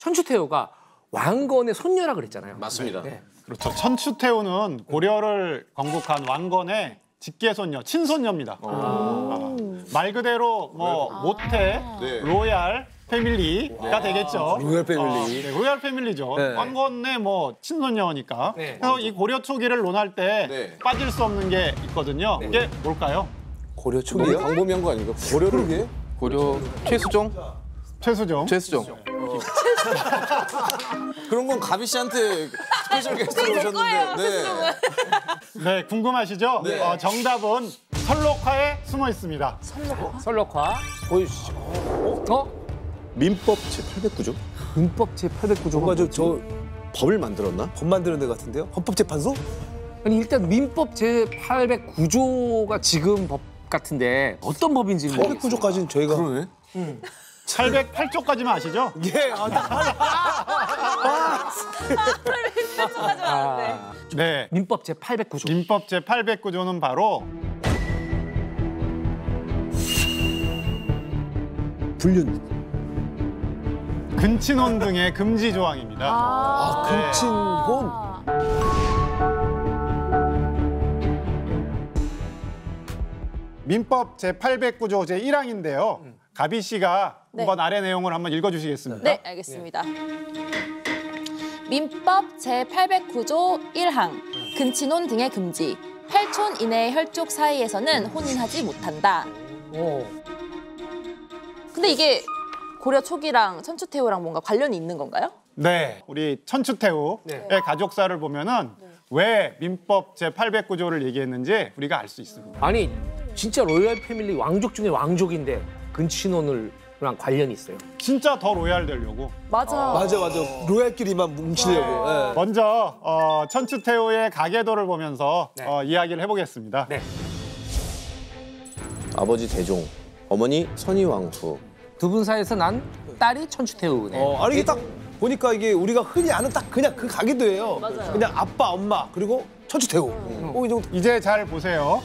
천추태후가 왕건의 손녀라 그랬잖아요. 맞습니다. 네. 그렇죠. 천추태후는 고려를 건국한 왕건의 직계손녀, 친손녀입니다. 말 그대로 뭐 모태, 네. 로얄 패밀리가 되겠죠. 로얄 패밀리. 네, 로얄 패밀리죠. 네. 왕건의 뭐 친손녀니까. 네. 그래서 이 고려 초기를 논할 때 네. 빠질 수 없는 게 있거든요. 이게 뭘까요? 고려 너무 초기요? 광범위한 거 아닙니까? 고려를 고려 최수종? 최수종. 최수종. 그런 건 가비 씨한테 스페셜 게스트로 오셨는데. 네. 네, 궁금하시죠? 네. 정답은 설록화에 숨어 있습니다. 설록화 보여주시죠. 민법 제809조? 문법 제809조. 뭔가 저 법을 만들었나? 법 만드는 데 같은데요? 헌법재판소? 아니 일단 민법 제809조가 지금 법 같은데 어떤 법인지 모르겠어요. 809조까지는 저희가 그러네. 808조까지만 아시죠? 예, 네. 민법 제809조. 민법 제809조는 바로 불륜. 근친혼 등의 금지 조항입니다. 근친혼. 민법 제809조 제1항인데요. 가비 씨가 네. 한번 아래 내용을 한번 읽어주시겠습니까? 네, 알겠습니다. 민법 제809조 1항 근친혼 등의 금지. 8촌 이내의 혈족 사이에서는 혼인하지 못한다. 근데 이게 고려 초기랑 천추태후랑 뭔가 관련이 있는 건가요? 네, 우리 천추태후의 가족사를 보면은 왜 민법 제809조를 얘기했는지 우리가 알 수 있습니다. 아니 진짜 로얄 패밀리 왕족 중에 왕족인데 근친혼이랑 관련이 있어요. 진짜 더 로얄 되려고. 맞아. 맞아. 로얄끼리만 뭉치려고. 예. 먼저 천추태후의 가계도를 보면서 이야기를 해보겠습니다. 네. 아버지 대종, 어머니 선희왕후. 두 분 사이에서 난 딸이 천추태후네. 아니 이게 딱 보니까 이게 우리가 흔히 아는 딱 그냥 그 가게도예요. 맞아요. 그냥 아빠, 엄마 그리고 천추태후. 이 정도. 이제 잘 보세요.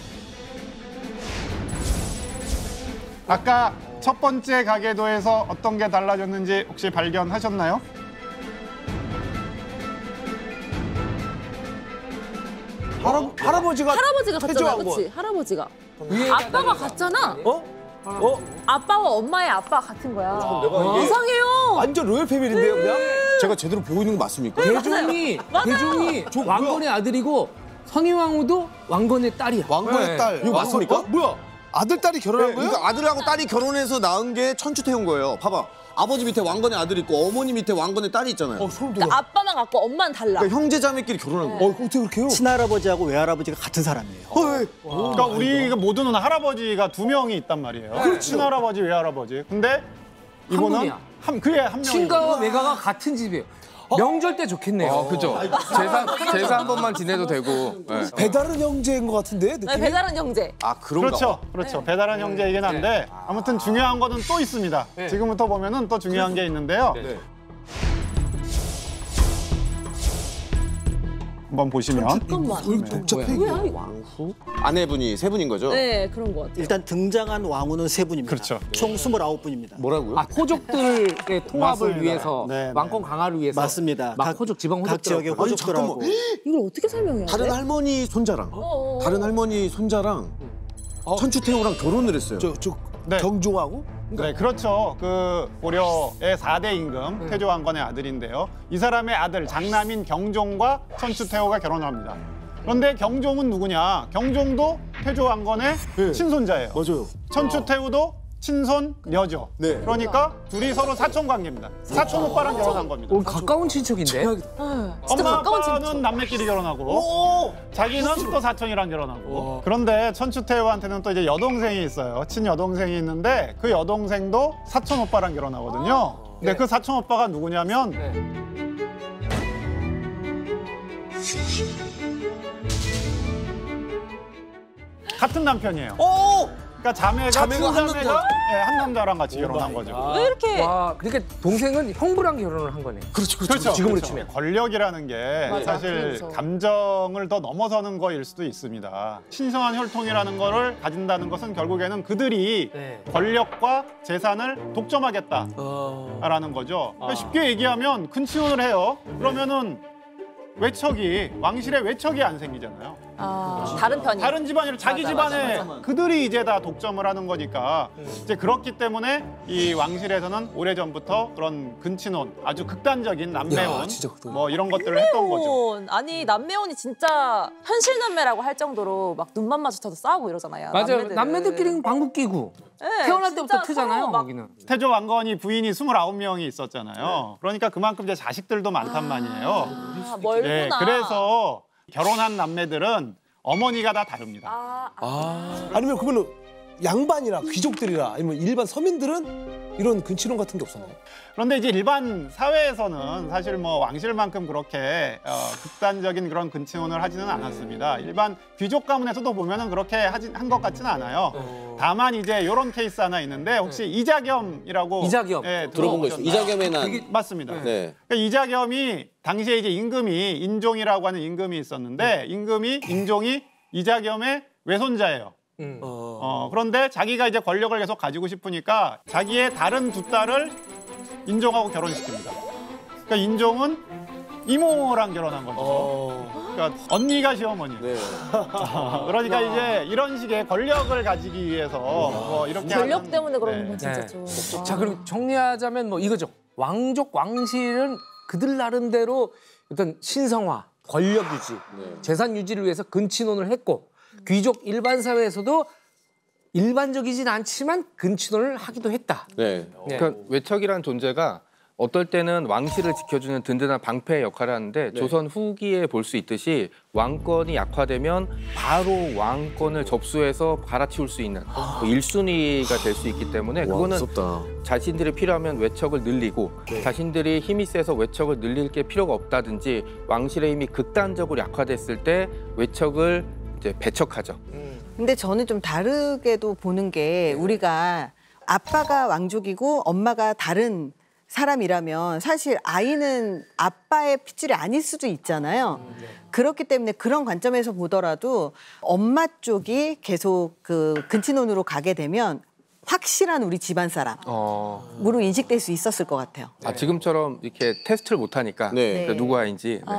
아까 첫 번째 가계도에서 어떤 게 달라졌는지 혹시 발견하셨나요? 할아버지가 할아버지가 갔잖아, 태조왕건. 그렇지? 할아버지가. 위에가 아빠가 같잖아. 어? 아빠와 엄마의 아빠가 같은 거야. 이게 이상해요. 완전 로얄 패밀리인데요, 그냥? 제가 제대로 보고 있는 거 맞습니까? 대종이 왕건의 아들이고 선희왕후도 왕건의 딸이야. 왕건의 딸. 이거 맞습니까? 뭐야? 아들, 딸이 결혼한 거예요? 그러니까 아들하고 딸이 결혼해서 낳은 게 천추태후인 거예요. 봐봐. 아버지 밑에 왕건의 아들이 있고 어머니 밑에 왕건의 딸이 있잖아요. 소름 돋아. 그러니까 아빠만 같고 엄마는 달라. 그러니까 형제자매끼리 결혼한 거예요. 어떻게 그렇게 해요? 친할아버지하고 외할아버지가 같은 사람이에요. 그러니까 우리 모두는 할아버지가 두 명이 있단 말이에요. 친할아버지, 외할아버지. 근데 이분은 분이야. 그의 한 명이에요. 친가와 외가가 같은 집이에요. 명절 때 좋겠네요. 그죠. 제사 한 번만 지내도 되고. 네. 배다른 형제인 것 같은데, 느낌이? 네, 배달은 형제. 아 그런가? 그렇죠. 배달한 형제이긴 한데 아무튼 중요한 거는 또 있습니다. 지금부터 보면은 또 중요한 게 있는데요. 한번 보시면 잠깐만. 복잡해. 뭐야 이거? 왕후? 아내분이 세 분인 거죠? 네, 그런 것 같아요. 일단 등장한 왕후는 세 분입니다. 그렇죠. 총 29분입니다. 뭐라고요? 아 호족들의 통합을 맞습니다. 위해서 네, 왕권 강화를 위해서 맞습니다. 막 호족 지방 각 지역의 호족들 호족들하고 이걸 어떻게 설명해야 돼? 다른 할머니 손자랑 다른 할머니 손자랑 천추태후랑 결혼을 했어요. 네. 경종하고? 네, 그렇죠. 그 고려의 4대 임금 태조왕건의 아들인데요. 이 사람의 아들 장남인 경종과 천추태후가 결혼을 합니다. 그런데 경종은 누구냐? 경종도 태조왕건의 친손자예요. 맞아요. 천추태후도 친손녀죠. 네. 그러니까 둘이 서로 사촌 관계입니다. 사촌 오빠랑 결혼한 겁니다. 가까운 친척인데. 엄마 가까운 아빠는 친척. 남매끼리 결혼하고 자기는 또 사촌이랑 결혼하고. 그런데 천추태후한테는 또 이제 여동생이 있어요. 친여동생이 있는데 그 여동생도 사촌 오빠랑 결혼하거든요. 근데 그 사촌 오빠가 누구냐면 같은 남편이에요. 그러니까 자매가 친자매가 한 남자랑 같이 결혼한 거죠. 왜 이렇게 와, 그러니까 동생은 형부랑 결혼을 한 거네. 그렇죠. 지금으로 그렇죠. 치면. 권력이라는 게 맞아, 사실 그래서. 감정을 더 넘어서는 거일 수도 있습니다. 신성한 혈통이라는 거를 가진다는 것은 결국에는 그들이 네. 권력과 재산을 독점하겠다라는 거죠. 그러니까 쉽게 얘기하면 근친혼을 해요. 그러면은 외척이 왕실의 외척이 안 생기잖아요. 다른 편이. 다른 집안이 자기 집안에 그들이 이제 다 독점을 하는 거니까 이제 그렇기 때문에 이 왕실에서는 오래전부터 그런 근친혼, 아주 극단적인 남매혼 뭐 이런 것들을 했던 거죠. 아니 남매혼이 진짜 현실 남매라고 할 정도로 막 눈만 마주쳐도 싸우고 이러잖아요. 맞아요. 남매들끼리는 방구 끼고 네, 태어날 때부터 진짜 트잖아요. 서로 막 거기는. 태조 왕건이 부인이 29명이 있었잖아요. 그러니까 그만큼 이제 자식들도 많단 말이에요. 멀구나. 네, 그래서 결혼한 남매들은 어머니가 다 다릅니다. 아니면 그러면 양반이나 귀족들이나 아니면 일반 서민들은 이런 근친혼 같은 게 없었나요? 그런데 이제 일반 사회에서는 사실 뭐 왕실만큼 그렇게 극단적인 그런 근친혼을 하지는 않았습니다. 일반 귀족 가문에서도 보면은 그렇게 한 것 같지는 않아요. 다만 이제 이런 케이스 하나 있는데 혹시 이자겸이라고 이자겸. 들어본 거 있어요. 이자겸의 난. 맞습니다. 네. 그러니까 이자겸이 당시에 이제 임금이 인종이라고 하는 임금이 있었는데 인종이 이자겸의 외손자예요. 그런데 자기가 이제 권력을 계속 가지고 싶으니까 자기의 다른 두 딸을 인종하고 결혼시킵니다. 그러니까 인종은 이모랑 결혼한 거죠. 그러니까 언니가 시어머니예요. 네. 그러니까 이제 이런 식의 권력을 가지기 위해서 뭐 이렇게 권력 하는- 때문에 그러는 네. 건 진짜 네. 좀. 자, 그럼 정리하자면 뭐 이거죠. 왕족 왕실은 그들 나름대로 어떤 신성화, 권력 유지, 재산 유지를 위해서 근친혼을 했고 귀족 일반 사회에서도 일반적이진 않지만 근친혼을 하기도 했다. 네. 그러니까 외척이라는 존재가 어떨 때는 왕실을 지켜주는 든든한 방패의 역할을 하는데 조선 후기에 볼 수 있듯이 왕권이 약화되면 바로 왕권을 접수해서 갈아치울 수 있는 그 1순위가 될 수 있기 때문에 그거는 무섭다. 자신들이 필요하면 외척을 늘리고 자신들이 힘이 세서 외척을 늘릴 게 필요가 없다든지 왕실의 힘이 극단적으로 약화됐을 때 외척을 이제 배척하죠. 근데 저는 좀 다르게도 보는 게 우리가 아빠가 왕족이고 엄마가 다른 사람이라면 사실 아이는 아빠의 핏줄이 아닐 수도 있잖아요. 그렇기 때문에 그런 관점에서 보더라도 엄마 쪽이 계속 그 근친혼으로 가게 되면 확실한 우리 집안 사람으로 인식될 수 있었을 것 같아요. 아, 지금처럼 이렇게 테스트를 못 하니까 네. 누구 아이인지. 네.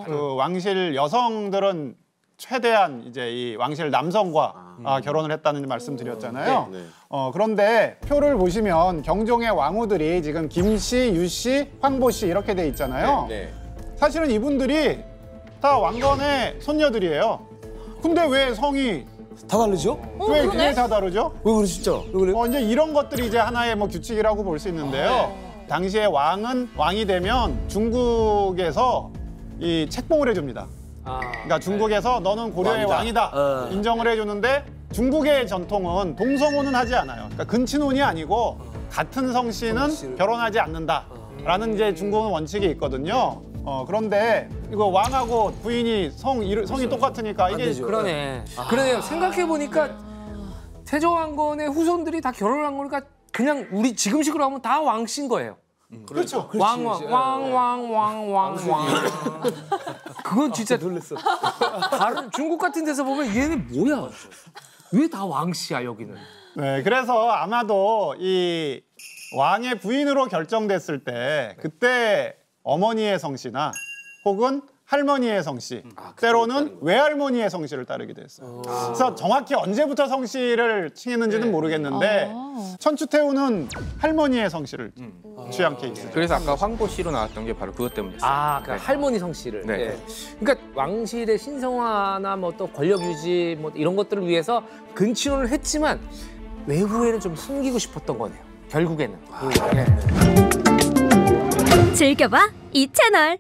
그 왕실 여성들은 최대한 이제 이 왕실 남성과 결혼을 했다는 말씀드렸잖아요. 네. 그런데 표를 보시면 경종의 왕후들이 지금 김씨, 유씨, 황보씨 이렇게 돼 있잖아요. 네. 사실은 이분들이 다 왕건의 손녀들이에요. 근데 왜 성이 다 다르죠? 왜 다 다르죠? 왜 그래 진짜? 왜 그래요? 이제 이런 것들이 이제 하나의 뭐 규칙이라고 볼 수 있는데요. 당시에 왕이 되면 중국에서 이 책봉을 해줍니다. 그러니까 중국에서 너는 고려의 왕이다 인정을 해주는데 중국의 전통은 동성혼은 하지 않아요. 그러니까 근친혼이 아니고 같은 성씨는 결혼하지 않는다라는 이제 중국은 원칙이 있거든요. 그런데 이거 왕하고 부인이 성이 똑같으니까 이게 그러네. 그러네요. 생각해 보니까 태조왕건의 후손들이 다 결혼한 거니까 그냥 우리 지금식으로 하면 다 왕씨인 거예요. 그렇죠. 왕. 그건 진짜 놀랐어. 다른 중국 같은 데서 보면 얘는 뭐야? 왜 다 왕씨야 여기는? 네, 그래서 아마도 이 왕의 부인으로 결정됐을 때 그때 어머니의 성씨나 혹은 할머니의 성씨, 때로는 외할머니의 성씨를 따르기도 했어요. 그래서 정확히 언제부터 성씨를 칭했는지는 모르겠는데 천추태후는 할머니의 성씨를 취한 케이스. 그래서 아까 황보씨로 나왔던 게 바로 그것 때문이었어요. 그러니까 할머니 성씨를. 네. 네. 그러니까 왕실의 신성화나 뭐 또 권력 유지 뭐 이런 것들을 위해서 근친혼을 했지만 외부에는 좀 숨기고 싶었던 거네요. 결국에는. 즐겨봐 이 채널.